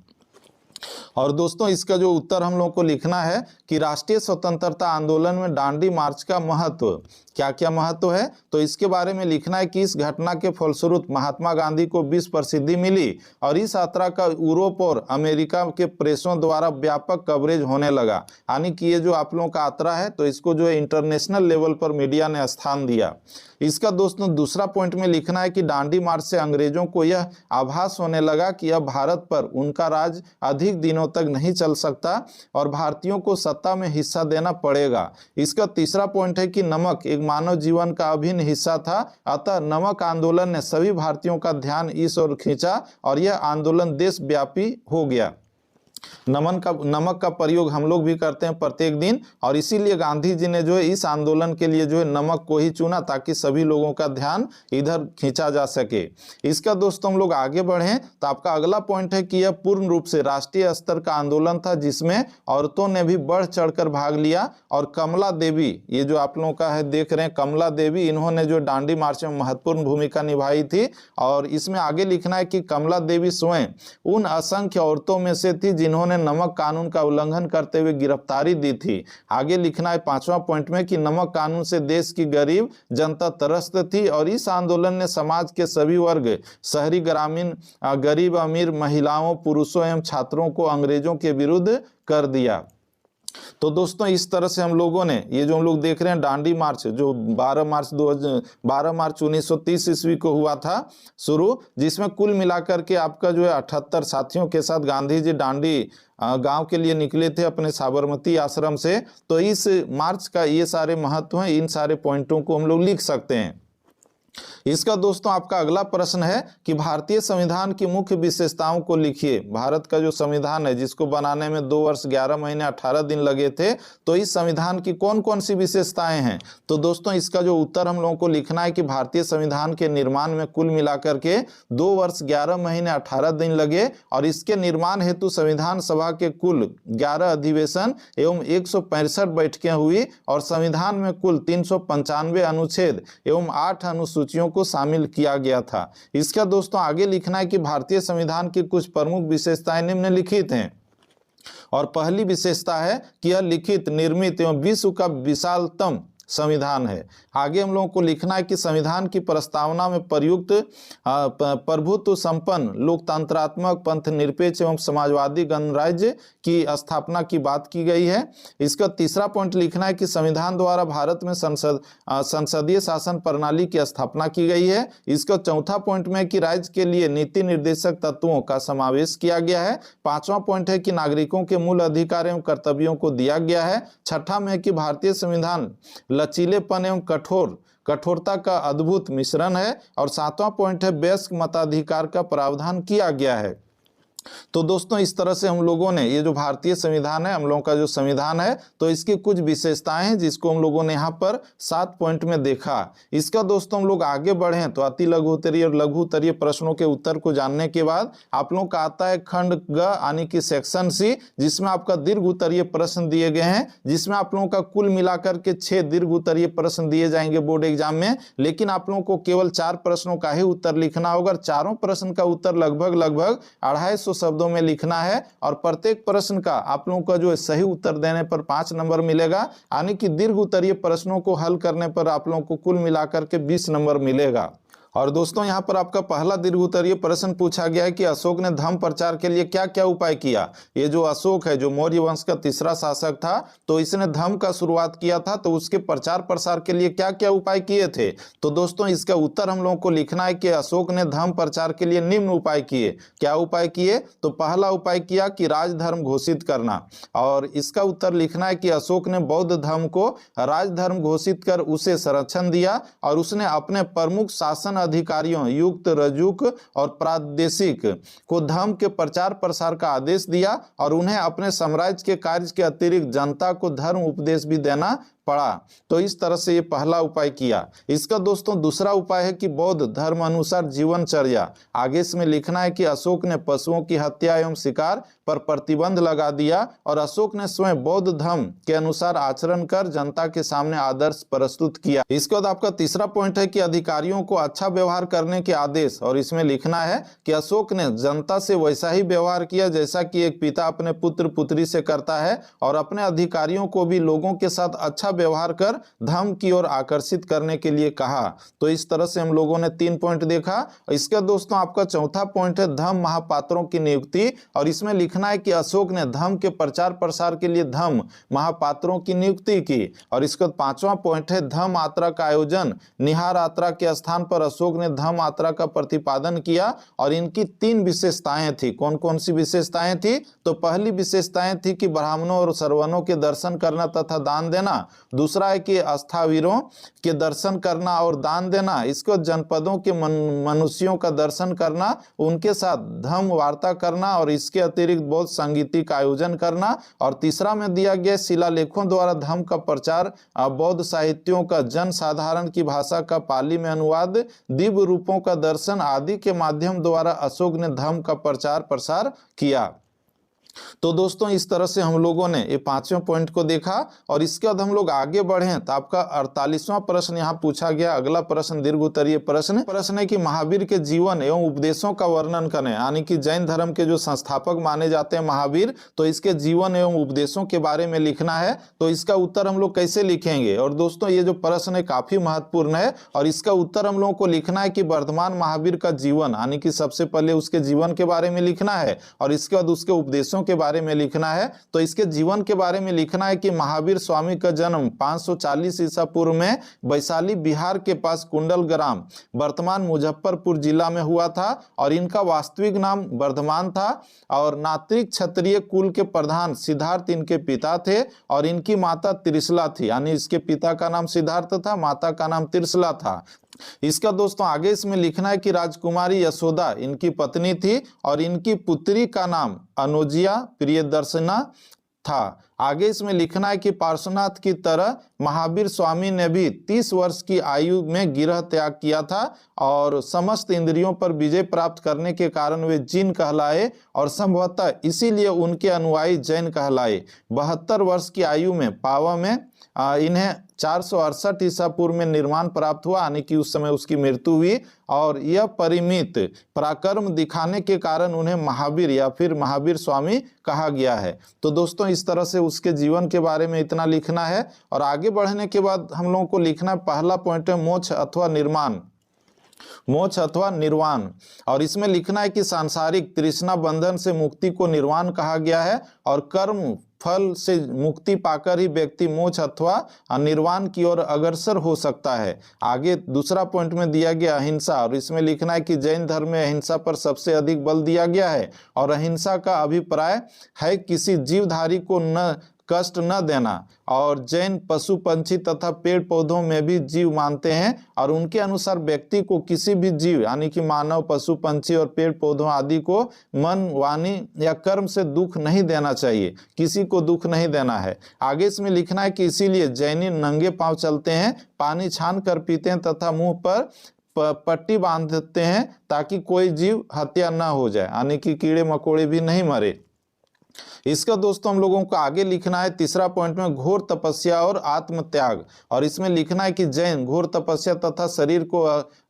और दोस्तों इसका जो उत्तर हम लोगों को लिखना है कि राष्ट्रीय स्वतंत्रता आंदोलन में डांडी मार्च का महत्व, क्या क्या महत्व है, तो इसके बारे में लिखना है कि इस घटना के फलस्वरूप महात्मा गांधी को विश्व प्रसिद्धि मिली और इस यात्रा का यूरोप और अमेरिका के प्रेसों द्वारा व्यापक कवरेज होने लगा। यानी कि ये जो आप लोगों का यात्रा है तो इसको जो है इंटरनेशनल लेवल पर मीडिया ने स्थान दिया। इसका दोस्तों दूसरा पॉइंट में लिखना है कि डांडी मार्च से अंग्रेजों को यह आभास होने लगा कि अब भारत पर उनका राज अधिक दिनों तक नहीं चल सकता और भारतीयों को सत्ता में हिस्सा देना पड़ेगा। इसका तीसरा पॉइंट है कि नमक एक मानव जीवन का अभिन्न हिस्सा था, अतः नमक आंदोलन ने सभी भारतीयों का ध्यान इस ओर खींचा और यह आंदोलन देशव्यापी हो गया। नमक का प्रयोग हम लोग भी करते हैं प्रत्येक दिन और इसीलिए गांधी जी ने जो है इस आंदोलन के लिए जो है नमक को ही चुना ताकि सभी लोगों का ध्यान इधर खींचा जा सके। इसका दोस्तों हम लोग आगे बढ़ें तो आपका अगला पॉइंट है कि यह पूर्ण रूप से राष्ट्रीय स्तर का आंदोलन था जिसमें औरतों ने भी बढ़ चढ़कर भाग लिया और कमला देवी, ये जो आप लोगों का है देख रहे हैं कमला देवी, इन्होंने जो डांडी मार्च में महत्वपूर्ण भूमिका निभाई थी। और इसमें आगे लिखना है कि कमला देवी स्वयं उन असंख्य औरतों में से थी जिन्होंने जिन्होंने नमक कानून का उल्लंघन करते हुए गिरफ्तारी दी थी। आगे लिखना है 5वां पॉइंट में कि नमक कानून से देश की गरीब जनता त्रस्त थी और इस आंदोलन ने समाज के सभी वर्ग, शहरी, ग्रामीण, गरीब, अमीर, महिलाओं, पुरुषों एवं छात्रों को अंग्रेजों के विरुद्ध कर दिया। तो दोस्तों इस तरह से हम लोगों ने ये जो हम लोग देख रहे हैं दांडी मार्च, जो 12 मार्च 1930 ईस्वी को हुआ था शुरू, जिसमें कुल मिलाकर के आपका जो है 78 साथियों के साथ गांधी जी दांडी गांव के लिए निकले थे अपने साबरमती आश्रम से। तो इस मार्च का ये सारे महत्व हैं, इन सारे पॉइंटों को हम लोग लिख सकते हैं। इसका दोस्तों आपका अगला प्रश्न है कि भारतीय संविधान की मुख्य विशेषताओं को लिखिए। भारत का जो संविधान है जिसको बनाने में 2 वर्ष 11 महीने 18 दिन लगे थे, तो इस संविधान की कौन कौन सी विशेषताएं हैं? तो दोस्तों इसका जो उत्तर हम लोगों को लिखना है कि भारतीय संविधान के निर्माण में कुल मिलाकर के 2 वर्ष 11 महीने 18 दिन लगे और इसके निर्माण हेतु संविधान सभा के कुल 11 अधिवेशन एवं 165 बैठकें हुई और संविधान में कुल 395 अनुच्छेद एवं 8 अनुसूचियों को शामिल किया गया था। इसका दोस्तों आगे लिखना है कि भारतीय संविधान की कुछ प्रमुख विशेषताएं निम्नलिखित हैं। और पहली विशेषता है कि यह लिखित, निर्मित एवं विश्व का विशालतम संविधान है। आगे हम लोगों को लिखना है कि संविधान की प्रस्तावना में प्रयुक्त प्रभुत्व संपन्न, लोकतंत्रात्मक, पंथ निरपेक्ष एवं समाजवादी गणराज्य की स्थापना की बात की गई है। इसका तीसरा पॉइंट लिखना है कि संविधान द्वारा भारत में संसदीय शासन प्रणाली की स्थापना की गई है। इसका चौथा पॉइंट में कि राज्य के लिए नीति निर्देशक तत्वों का समावेश किया गया है। 5वां पॉइंट है कि नागरिकों के मूल अधिकार एवं कर्तव्यों को दिया गया है। छठा में है कि भारतीय संविधान लचीलेपन एवं कठोरता का अद्भुत मिश्रण है। और 7वां पॉइंट है वयस्क मताधिकार का प्रावधान किया गया है। तो दोस्तों इस तरह से हम लोगों ने ये जो भारतीय संविधान है, हम लोगों का जो संविधान है, तो इसकी कुछ विशेषताएं हैं जिसको हम लोगों ने यहाँ पर 7 पॉइंट में देखा। इसका दोस्तों हम लोग आगे बढ़े तो अति लघु उत्तरीय और लघु उत्तरीय प्रश्नों के उत्तर को जानने के बाद आप लोगों का आता है खंड ग यानी कि सेक्शन सी, जिसमें आपका दीर्घ उत्तरीय प्रश्न दिए गए हैं, जिसमें आप लोगों का कुल मिलाकर के 6 दीर्घ उत्तरीय प्रश्न दिए जाएंगे बोर्ड एग्जाम में। लेकिन आप लोगों को केवल 4 प्रश्नों का ही उत्तर लिखना होगा। चारों प्रश्न का उत्तर लगभग 250 शब्दों में लिखना है और प्रत्येक प्रश्न का आप लोगों का जो है सही उत्तर देने पर 5 नंबर मिलेगा, यानी कि दीर्घ उत्तरीय प्रश्नों को हल करने पर आप लोगों को कुल मिलाकर के 20 नंबर मिलेगा। और दोस्तों यहाँ पर आपका पहला दीर्घ उत्तरीय प्रश्न पूछा गया है कि अशोक ने धर्म प्रचार के लिए क्या क्या उपाय किया। ये जो अशोक है, जो मौर्य वंश का तीसरा शासक था, तो इसने धर्म का शुरुआत किया था, तो उसके प्रचार प्रसार के लिए क्या क्या उपाय किए थे। तो दोस्तों इसका उत्तर हम लोगों को लिखना है कि अशोक ने धर्म प्रचार के लिए निम्न उपाय किए। क्या उपाय किए? तो पहला उपाय किया कि राजधर्म घोषित करना। और इसका उत्तर लिखना है कि अशोक ने बौद्ध धर्म को राजधर्म घोषित कर उसे संरक्षण दिया और उसने अपने प्रमुख शासन अधिकारियों युक्त, रजुक और प्रादेशिक को धर्म के प्रचार प्रसार का आदेश दिया और उन्हें अपने साम्राज्य के कार्य के अतिरिक्त जनता को धर्म उपदेश भी देना पड़ा। तो इस तरह से ये पहला उपाय किया। इसका दोस्तों दूसरा उपाय है कि बौद्ध धर्म अनुसार जीवनचर्या। आगे इसमें लिखना है कि अशोक ने पशुओं की हत्या एवं शिकार पर प्रतिबंध लगा दिया और अशोक ने स्वयं बौद्ध धर्म के अनुसार आचरण कर जनता के सामने आदर्श प्रस्तुत किया। इसके बाद आपका तीसरा पॉइंट है कि अधिकारियों को अच्छा व्यवहार करने के आदेश। और इसमें लिखना है कि अशोक ने जनता से वैसा ही व्यवहार किया जैसा कि एक पिता अपने पुत्र पुत्री से करता है और अपने अधिकारियों को भी लोगों के साथ अच्छा व्यवहार कर धर्म की ओर आकर्षित करने के लिए कहा। तो इस तरह से हम लोगों ने 3 पॉइंट देखा। इसका दोस्तों आपका चौथा पॉइंट है धर्म महापात्रों की नियुक्ति। और इसमें लिखना है कि अशोक ने धर्म के प्रचार प्रसार के लिए धर्म महापात्रों की नियुक्ति की। और इसका 5वां पॉइंट है धर्म यात्रा का आयोजन। निहार यात्रा के स्थान पर अशोक ने धर्म यात्रा का प्रतिपादन किया और इनकी 3 विशेषताएं थी। कौन कौन सी विशेषताएं थी? तो पहली विशेषताएं थी कि ब्राह्मणों और सर्वणों के दर्शन करना तथा दान देना। दूसरा है कि अस्थावीरों के दर्शन करना और दान देना। इसको जनपदों के मनुष्यों का दर्शन करना, उनके साथ धर्म वार्ता करना और इसके अतिरिक्त बौद्ध संगीत का आयोजन करना। और तीसरा में दिया गया शिलालेखों द्वारा धर्म का प्रचार, बौद्ध साहित्यों का जन साधारण की भाषा का पाली में अनुवाद, दिव्य रूपों का दर्शन आदि के माध्यम द्वारा अशोक ने धर्म का प्रचार प्रसार किया। तो दोस्तों इस तरह से हम लोगों ने ये पांचवें पॉइंट को देखा और इसके बाद हम लोग आगे बढ़े तो आपका 48वां प्रश्न यहाँ पूछा गया। अगला प्रश्न दीर्घ उत्तरीय प्रश्न है कि महावीर के जीवन एवं उपदेशों का वर्णन करें। यानी कि जैन धर्म के जो संस्थापक माने जाते हैं महावीर, तो इसके जीवन एवं उपदेशों के बारे में लिखना है। तो इसका उत्तर हम लोग कैसे लिखेंगे? और दोस्तों ये जो प्रश्न है काफी महत्वपूर्ण है और इसका उत्तर हम लोगों को लिखना है कि वर्तमान महावीर का जीवन, यानी कि सबसे पहले उसके जीवन के बारे में लिखना है और इसके बाद उसके उपदेशों के बारे में लिखना है। तो इसके जीवन के बारे में लिखना है कि महावीर स्वामी का जन्म 540 ईसा पूर्व में वैशाली बिहार के पास कुंडल ग्राम वर्तमान मुजफ्फरपुर जिला में हुआ था और इनका वास्तविक नाम वर्धमान था और नात्रिक क्षत्रिय कुल के प्रधान सिद्धार्थ इनके पिता थे और इनकी माता त्रिशला थी। यानी इसके पिता का नाम सिद्धार्थ था, माता का नाम त्रिशला था। इसका दोस्तों आगे इसमें लिखना है कि राजकुमारी यशोदा इनकी पत्नी थी और इनकी पुत्री का नाम अनुजिया प्रियदर्शना था। आगे इसमें लिखना है कि पार्श्वनाथ की तरह महावीर स्वामी ने भी 30 वर्ष की आयु में गिरह त्याग किया था और समस्त इंद्रियों पर विजय प्राप्त करने के कारण वे जिन कहलाए और संभवतः इसीलिए उनके अनुयायी जैन कहलाए। 72 वर्ष की आयु में पावा में इन्हें 468 ईसा पूर्व में निर्माण प्राप्त हुआ, यानी कि उस समय उसकी मृत्यु हुई और यह परिमित पराक्रम दिखाने के कारण उन्हें महावीर या फिर महावीर स्वामी कहा गया है। तो दोस्तों इस तरह से उसके जीवन के बारे में इतना लिखना है और आगे बढ़ने के बाद हम लोगों को लिखना है पहला पॉइंट है मोक्ष अथवा निर्माण, मोक्ष अथवा निर्वाण। और इसमें लिखना है कि सांसारिक तृष्णा बंधन से मुक्ति को निर्वाण कहा गया है और कर्म फल से मुक्ति पाकर ही व्यक्ति मोक्ष अथवा निर्वाण की ओर अग्रसर हो सकता है। आगे दूसरा पॉइंट में दिया गया अहिंसा और इसमें लिखना है कि जैन धर्म में अहिंसा पर सबसे अधिक बल दिया गया है और अहिंसा का अभिप्राय है किसी जीवधारी को न कष्ट न देना और जैन पशु पंछी तथा पेड़ पौधों में भी जीव मानते हैं और उनके अनुसार व्यक्ति को किसी भी जीव यानी कि मानव पशु पंछी और पेड़ पौधों आदि को मन वाणी या कर्म से दुख नहीं देना चाहिए, किसी को दुख नहीं देना है। आगे इसमें लिखना है कि इसीलिए जैनी नंगे पांव चलते हैं, पानी छान कर पीते हैं तथा मुंह पर पट्टी बांधते हैं ताकि कोई जीव हत्या न हो जाए, यानी कि कीड़े मकोड़े भी नहीं मरे। इसका दोस्तों हम लोगों को आगे लिखना है तीसरा पॉइंट में घोर तपस्या और आत्मत्याग और इसमें लिखना है कि जैन घोर तपस्या तथा शरीर को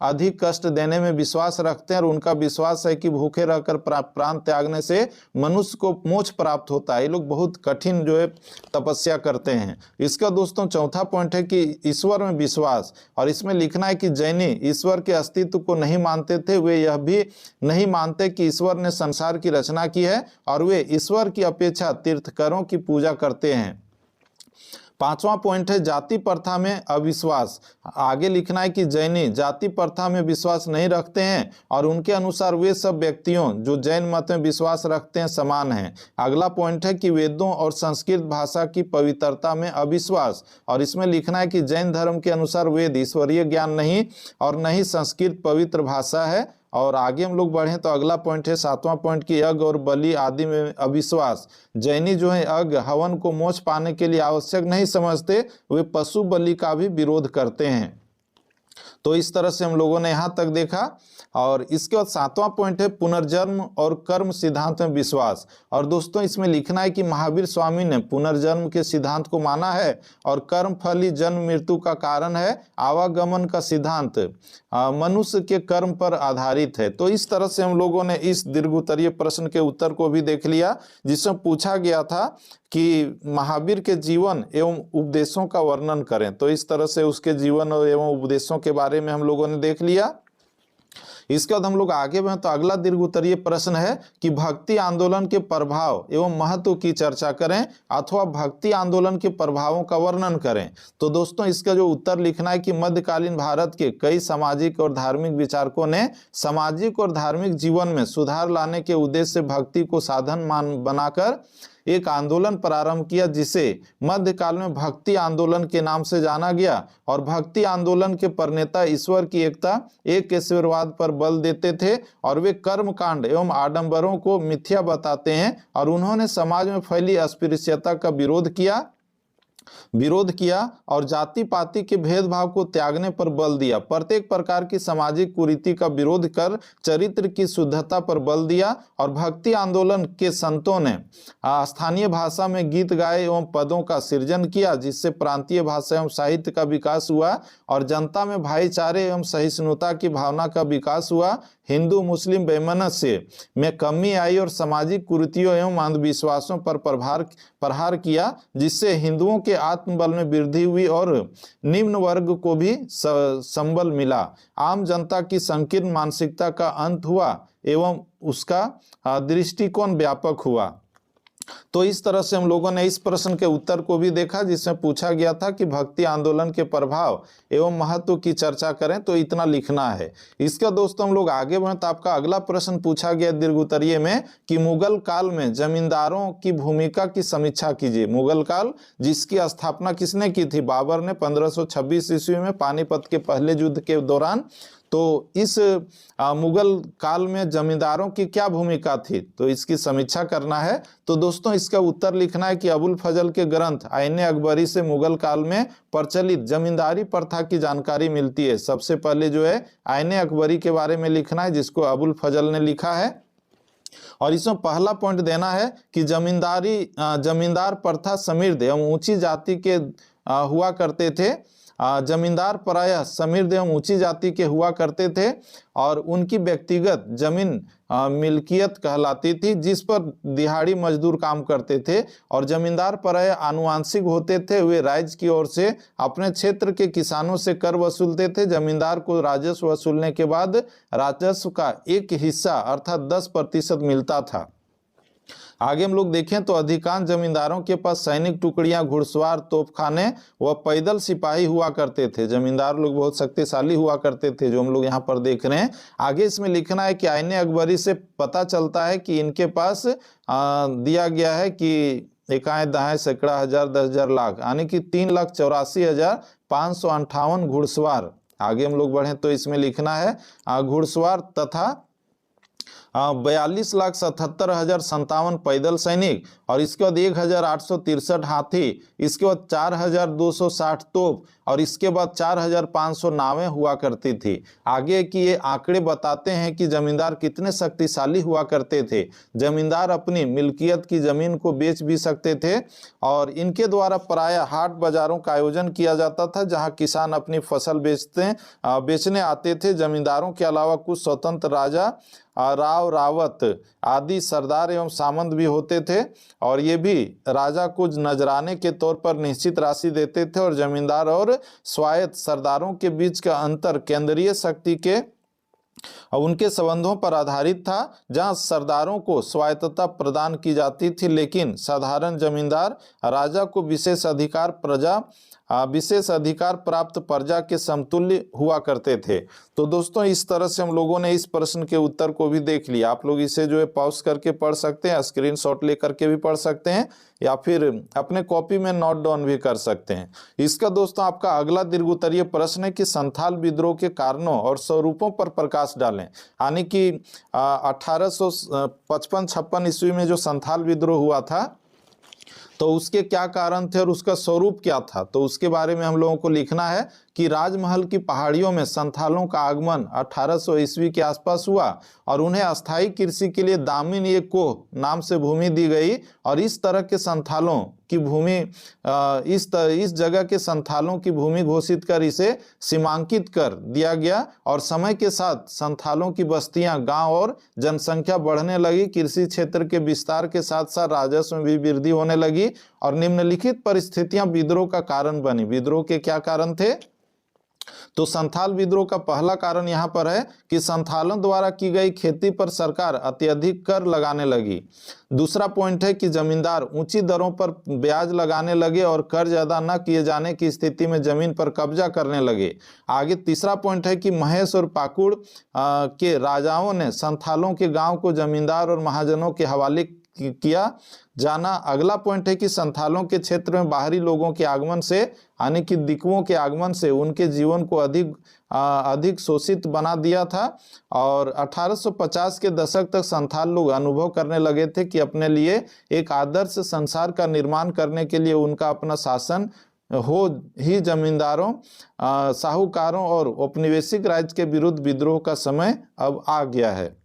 अधिक कष्ट देने में विश्वास रखते हैं और उनका विश्वास है कि भूखे रहकर प्राण त्यागने से मनुष्य को मोक्ष प्राप्त होता है। ये लोग बहुत कठिन जो है तपस्या करते हैं। इसका दोस्तों चौथा पॉइंट है कि ईश्वर में विश्वास और इसमें लिखना है कि जैनी ईश्वर के अस्तित्व को नहीं मानते थे, वे यह भी नहीं मानते कि ईश्वर ने संसार की रचना की है और वे ईश्वर की अपेक्षा तीर्थकरों की पूजा करते हैं। पांचवा पॉइंट है जाति प्रथा में अविश्वास। आगे लिखना है कि जैनी जाति प्रथा में विश्वास नहीं रखते हैं और उनके अनुसार वे सब व्यक्तियों जो जैन मत में विश्वास रखते हैं समान हैं। अगला पॉइंट है कि वेदों और संस्कृत भाषा की पवित्रता में अविश्वास और इसमें लिखना है कि जैन धर्म के अनुसार वेद ईश्वरीय ज्ञान नहीं और न ही संस्कृत पवित्र भाषा है। और आगे हम लोग बढ़ें तो अगला पॉइंट है सातवां पॉइंट की यज्ञ और बलि आदि में अविश्वास। जैनी जो है यज्ञ हवन को मोक्ष पाने के लिए आवश्यक नहीं समझते, वे पशु बलि का भी विरोध करते हैं। तो इस तरह से हम लोगों ने यहाँ तक देखा और इसके बाद सातवां पॉइंट है पुनर्जन्म और कर्म सिद्धांत में विश्वास। और दोस्तों इसमें लिखना है कि महावीर स्वामी ने पुनर्जन्म के सिद्धांत को माना है और कर्म फल ही जन्म मृत्यु का कारण है। आवागमन का सिद्धांत मनुष्य के कर्म पर आधारित है। तो इस तरह से हम लोगों ने इस दीर्घोत्तरीय प्रश्न के उत्तर को भी देख लिया जिसमें पूछा गया था कि महावीर के जीवन एवं उपदेशों का वर्णन करें। तो इस तरह से उसके जीवन एवं उपदेशों के बारे में हम लोगों ने देख लिया। इसके बाद हम लोग आगे बढ़े तो अगला दीर्घोत्तरीय प्रश्न है कि भक्ति आंदोलन के प्रभाव एवं महत्व की चर्चा करें अथवा भक्ति आंदोलन के प्रभावों का वर्णन करें। तो दोस्तों इसका जो उत्तर लिखना है कि मध्यकालीन भारत के कई सामाजिक और धार्मिक विचारकों ने सामाजिक और धार्मिक जीवन में सुधार लाने के उद्देश्य से भक्ति को साधन बनाकर एक आंदोलन प्रारंभ किया जिसे मध्यकाल में भक्ति आंदोलन के नाम से जाना गया। और भक्ति आंदोलन के प्रणेता ईश्वर की एकता एक ईश्वरवाद पर बल देते थे और वे कर्मकांड एवं आडंबरों को मिथ्या बताते हैं और उन्होंने समाज में फैली अस्पृश्यता का विरोध किया विरोध किया और जाति पाति के भेदभाव को त्यागने पर बल दिया। प्रत्येक प्रकार की सामाजिक कुरीति का विरोध कर चरित्र की शुद्धता पर बल दिया और भक्ति आंदोलन के संतों ने स्थानीय भाषा में गीत गाए एवं पदों का सृजन किया, जिससे प्रांतीय भाषा एवं साहित्य का विकास हुआ और जनता में भाईचारे एवं सहिष्णुता की भावना का विकास हुआ। हिंदू मुस्लिम वैमनस्य में कमी आई और सामाजिक कुरीतियों एवं अंधविश्वासों पर प्रहार किया, जिससे हिंदुओं के आत्मबल में वृद्धि हुई और निम्न वर्ग को भी संबल मिला। आम जनता की संकीर्ण मानसिकता का अंत हुआ एवं उसका दृष्टिकोण व्यापक हुआ। तो इस तरह से हम लोगों ने इस प्रश्न के उत्तर को भी देखा, जिसमें पूछा गया था कि भक्ति आंदोलन के प्रभाव एवं महत्व की चर्चा करें, तो इतना लिखना है। इसका दोस्तों हम लोग आगे बढ़े तो आपका अगला प्रश्न पूछा गया दीर्घोत्तरीय में कि मुगल काल में जमींदारों की भूमिका की समीक्षा कीजिए। मुगल काल जिसकी स्थापना किसने की थी? बाबर ने 1526 ईस्वी में पानीपत के पहले युद्ध के दौरान। तो इस मुगल काल में जमींदारों की क्या भूमिका थी, तो इसकी समीक्षा करना है। तो दोस्तों इसका उत्तर लिखना है कि अबुल फजल के ग्रंथ आईने अकबरी से मुगल काल में प्रचलित जमींदारी प्रथा की जानकारी मिलती है। सबसे पहले जो है आईने अकबरी के बारे में लिखना है, जिसको अबुल फजल ने लिखा है। और इसमें पहला पॉइंट देना है कि जमींदार प्रथा समृद्ध एवं ऊंची जाति के हुआ करते थे। जमींदार प्रायः समृद्ध एवं ऊंची जाति के हुआ करते थे और उनकी व्यक्तिगत जमीन मिल्कियत कहलाती थी, जिस पर दिहाड़ी मजदूर काम करते थे। और जमींदार प्रायः आनुवंशिक होते थे। वे राज्य की ओर से अपने क्षेत्र के किसानों से कर वसूलते थे। जमींदार को राजस्व वसूलने के बाद राजस्व का एक हिस्सा अर्थात 10% मिलता था। आगे हम लोग देखें तो अधिकांश जमींदारों के पास सैनिक टुकड़ियां, घुड़सवार, तोपखाने व पैदल सिपाही हुआ करते थे। जमींदार लोग बहुत शक्तिशाली हुआ करते थे, जो हम लोग यहाँ पर देख रहे हैं। आगे इसमें लिखना है कि आईने अकबरी से पता चलता है कि इनके पास दिया गया है कि एकाएं दाएं सैकड़ा हजार 10,000 लाख यानी कि 3,84,558 घुड़सवार। आगे हम लोग बढ़े तो इसमें लिखना है घुड़सवार तथा 42,77,057 पैदल सैनिक और इसके बाद 1,863 हाथी, इसके बाद 4,260 तोप और इसके बाद 4,500 नावें हुआ करती थी। आगे की ये आंकड़े बताते हैं कि जमींदार कितने शक्तिशाली हुआ करते थे। जमींदार अपनी मिल्कियत की जमीन को बेच भी सकते थे और इनके द्वारा प्रायः हाट बाजारों का आयोजन किया जाता था, जहां किसान अपनी फसल बेचने आते थे। जमींदारों के अलावा कुछ स्वतंत्र राजा, राव, रावत आदि सरदार एवं सामंत भी होते थे और ये भी राजा को नजराने के तौर पर निश्चित राशि देते थे। और जमींदार और स्वायत्त सरदारों के बीच का अंतर केंद्रीय शक्ति के और उनके संबंधों पर आधारित था, जहां सरदारों को स्वायत्तता प्रदान की जाती थी, लेकिन साधारण जमींदार राजा को विशेष अधिकार प्राप्त प्रजा के समतुल्य हुआ करते थे। तो दोस्तों इस तरह से हम लोगों ने इस प्रश्न के उत्तर को भी देख लिया। आप लोग इसे जो है पॉज करके पढ़ सकते हैं, स्क्रीनशॉट लेकर के भी पढ़ सकते हैं या फिर अपने कॉपी में नोट डाउन भी कर सकते हैं। इसका दोस्तों आपका अगला दीर्घोत्तरीय प्रश्न है कि संथाल विद्रोह के कारणों और स्वरूपों पर प्रकाश डालें। यानी कि 1855-56 ईस्वी में जो संथाल विद्रोह हुआ था तो उसके क्या कारण थे और उसका स्वरूप क्या था, तो उसके बारे में हम लोगों को लिखना है कि राजमहल की पहाड़ियों में संथालों का आगमन 1800 ईस्वी के आसपास हुआ और उन्हें अस्थायी कृषि के लिए दामिन ये कोह नाम से भूमि दी गई और इस तरह के संथालों की भूमि इस जगह के संथालों की भूमि घोषित कर इसे सीमांकित कर दिया गया और समय के साथ संथालों की बस्तियां, गांव और जनसंख्या बढ़ने लगी। कृषि क्षेत्र के विस्तार के साथ साथ राजस्व में भी वृद्धि होने लगी और निम्नलिखित परिस्थितियां विद्रोह का कारण बनी। विद्रोह के क्या कारण थे, तो संथाल विद्रोह का पहला कारण यहाँ पर है कि संथालों द्वारा की गई खेती पर सरकार अत्यधिक कर लगाने लगी। दूसरा पॉइंट है कि जमींदार ऊंची दरों पर ब्याज लगाने लगे और कर ज्यादा न किए जाने की स्थिति में जमीन पर कब्जा करने लगे। आगे तीसरा पॉइंट है कि महेश और पाकुड़ के राजाओं ने संथालों के गांव को जमींदार और महाजनों के हवाले किया जाना। अगला पॉइंट है कि संथालों के क्षेत्र में बाहरी लोगों के आगमन से यानी कि दिकुओं के आगमन से उनके जीवन को अधिक अधिक शोषित बना दिया था। और 1850 के दशक तक संथाल लोग अनुभव करने लगे थे कि अपने लिए एक आदर्श संसार का निर्माण करने के लिए उनका अपना शासन हो ही जमींदारों, साहूकारों और औपनिवेशिक राज्य के विरुद्ध विद्रोह का समय अब आ गया है।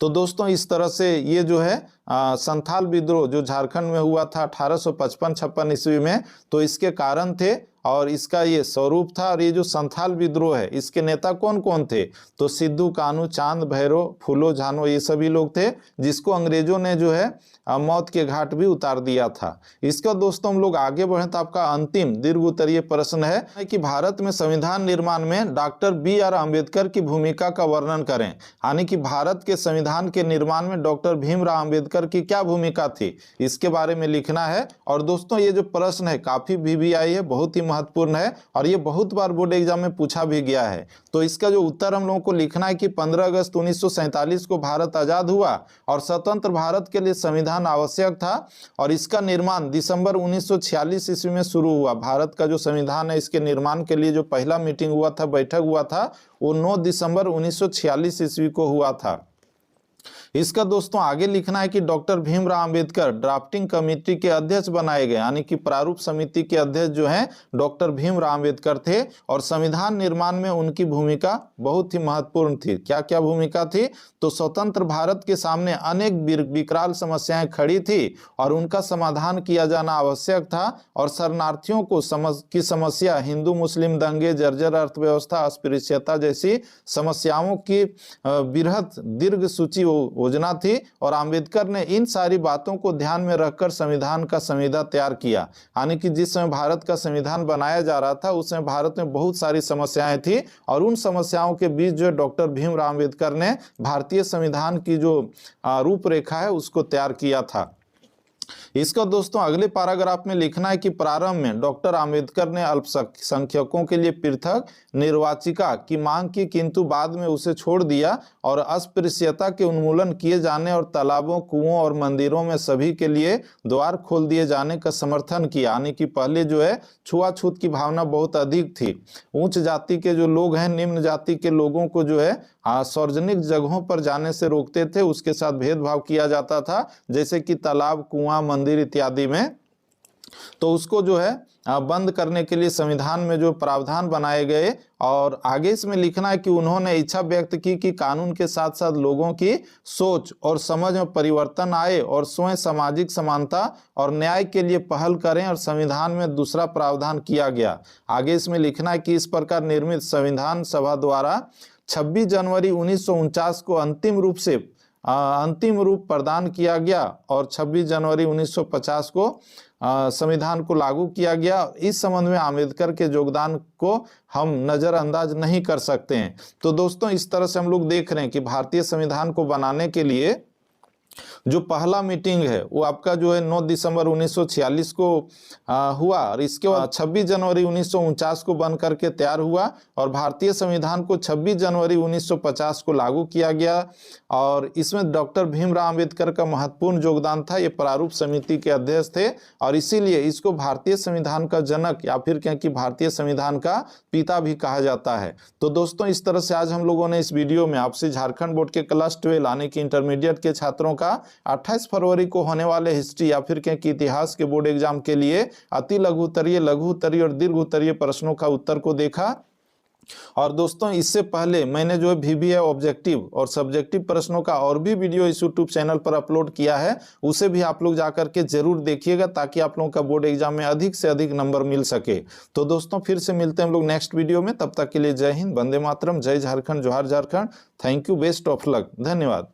तो दोस्तों इस तरह से ये जो है संथाल विद्रोह जो झारखंड में हुआ था 1855-56 ईस्वी में, तो इसके कारण थे और इसका ये स्वरूप था। और ये जो संथाल विद्रोह है इसके नेता कौन कौन थे, तो सिद्धू कान्हू, चांद भैरव, फूलो झानो, ये सभी लोग थे, जिसको अंग्रेजों ने जो है मौत के घाट भी उतार दिया था। इसका दोस्तों हम लोग आगे बढ़े तो आपका अंतिम दीर्घ उत्तरीय प्रश्न है कि भारत में संविधान निर्माण में डॉक्टर बी.आर. अम्बेडकर की भूमिका का वर्णन करें। यानी कि भारत के संविधान के निर्माण में डॉक्टर भीमराव अम्बेडकर की क्या भूमिका थी, इसके बारे में लिखना है। और दोस्तों ये जो प्रश्न है काफी VVI है, बहुत ही महत्वपूर्ण है और ये बहुत बार बोर्ड एग्जाम में पूछा भी गया है। तो इसका जो उत्तर हम लोगों को लिखना है कि 15 अगस्त 1947 को भारत आजाद हुआ और स्वतंत्र भारत के लिए संविधान आवश्यक था और इसका निर्माण दिसंबर 1946 ईस्वी में शुरू हुआ। भारत का जो संविधान है इसके निर्माण के लिए जो पहला मीटिंग हुआ था, बैठक हुआ था, वो 9 दिसंबर 1946 ईस्वी को हुआ था। इसका दोस्तों आगे लिखना है कि doctor Bhimrao Ambedkar drafting committee के अध्यक्ष बनाए गए, यानी कि प्रारूप समिति के अध्यक्ष जो हैं डॉक्टर भीमराव अंबेडकर थे और संविधान निर्माण में उनकी भूमिका बहुत ही महत्वपूर्ण थी। क्या क्या भूमिका थी, तो स्वतंत्र भारत के सामने अनेक विकराल समस्याएं खड़ी थी और उनका समाधान किया जाना आवश्यक था और शरणार्थियों को की समस्या, हिंदू मुस्लिम दंगे, जर्जर अर्थव्यवस्था, अस्पृश्यता जैसी समस्याओं की बृहत दीर्घ सूची योजना थी और अंबेडकर ने इन सारी बातों को ध्यान में रखकर संविधान का संविधा तैयार किया। यानी कि जिस समय भारत का संविधान बनाया जा रहा था उस समय भारत में बहुत सारी समस्याएं थी और उन समस्याओं के बीच जो डॉक्टर भीमराव अंबेडकर ने भारतीय संविधान की जो रूपरेखा है उसको तैयार किया था। इसका दोस्तों अगले पैराग्राफ में लिखना है कि प्रारंभ में डॉक्टर अंबेडकर ने अल्पसंख्यकों के लिए पृथक निर्वाचिका की मांग की, किंतु बाद में उसे छोड़ दिया और अस्पृश्यता के उन्मूलन किए जाने और तालाबों, कुओं और मंदिरों में सभी के लिए द्वार खोल दिए जाने का समर्थन किया। यानी कि पहले जो है छुआछूत की भावना बहुत अधिक थी। उच्च जाति के जो लोग हैं निम्न जाति के लोगों को जो है सार्वजनिक जगहों पर जाने से रोकते थे, उसके साथ भेदभाव किया जाता था, जैसे कि तालाब, कुआं, मंदिर इत्यादि में। तो उसको जो है बंद करने के लिए संविधान में जो प्रावधान बनाए गए। और आगे इसमें लिखना है कि उन्होंने इच्छा व्यक्त की कि कानून के साथ साथ लोगों की सोच और समझ में परिवर्तन आए और स्वयं सामाजिक समानता और न्याय के लिए पहल करें और संविधान में दूसरा प्रावधान किया गया। आगे इसमें लिखना है कि इस प्रकार निर्मित संविधान सभा द्वारा 26 जनवरी 1949 को अंतिम रूप प्रदान किया गया और 26 जनवरी 1950 को संविधान को लागू किया गया। इस संबंध में अम्बेडकर के योगदान को हम नज़रअंदाज नहीं कर सकते हैं। तो दोस्तों इस तरह से हम लोग देख रहे हैं कि भारतीय संविधान को बनाने के लिए जो पहला मीटिंग है वो आपका जो है 9 दिसंबर 1946 को हुआ और इसके बाद 26 जनवरी 1949 को बन करके तैयार हुआ और भारतीय संविधान को 26 जनवरी 1950 को लागू किया गया। और इसमें डॉक्टर भीमराव अंबेडकर का महत्वपूर्ण योगदान था। ये प्रारूप समिति के अध्यक्ष थे और इसीलिए इसको भारतीय संविधान का जनक या फिर क्या कि भारतीय संविधान का पिता भी कहा जाता है। तो दोस्तों इस तरह से आज हम लोगों ने इस वीडियो में आपसे झारखंड बोर्ड के क्लास 12 यानी कि इंटरमीडिएट के छात्रों का 28 फरवरी को होने वाले हिस्ट्री या फिर क्या कि इतिहास के बोर्ड एग्जाम के लिए अति लघु उत्तरीय, लघु उत्तरीय और दीर्घ उत्तरीय प्रश्नों का उत्तर को देखा। और दोस्तों इससे पहले मैंने जो है VVI ऑब्जेक्टिव और सब्जेक्टिव प्रश्नों का और भी वीडियो इस YouTube चैनल पर अपलोड किया है, उसे भी आप लोग जाकर के जरूर देखिएगा ताकि आप लोगों का बोर्ड एग्जाम में अधिक से अधिक नंबर मिल सके। तो दोस्तों फिर से मिलते हैं हम लोग नेक्स्ट वीडियो में। तब तक के लिए जय हिंद, वंदे मातरम, जय झारखंड, जोहार Jharkhand. Thank you, best of luck, धन्यवाद।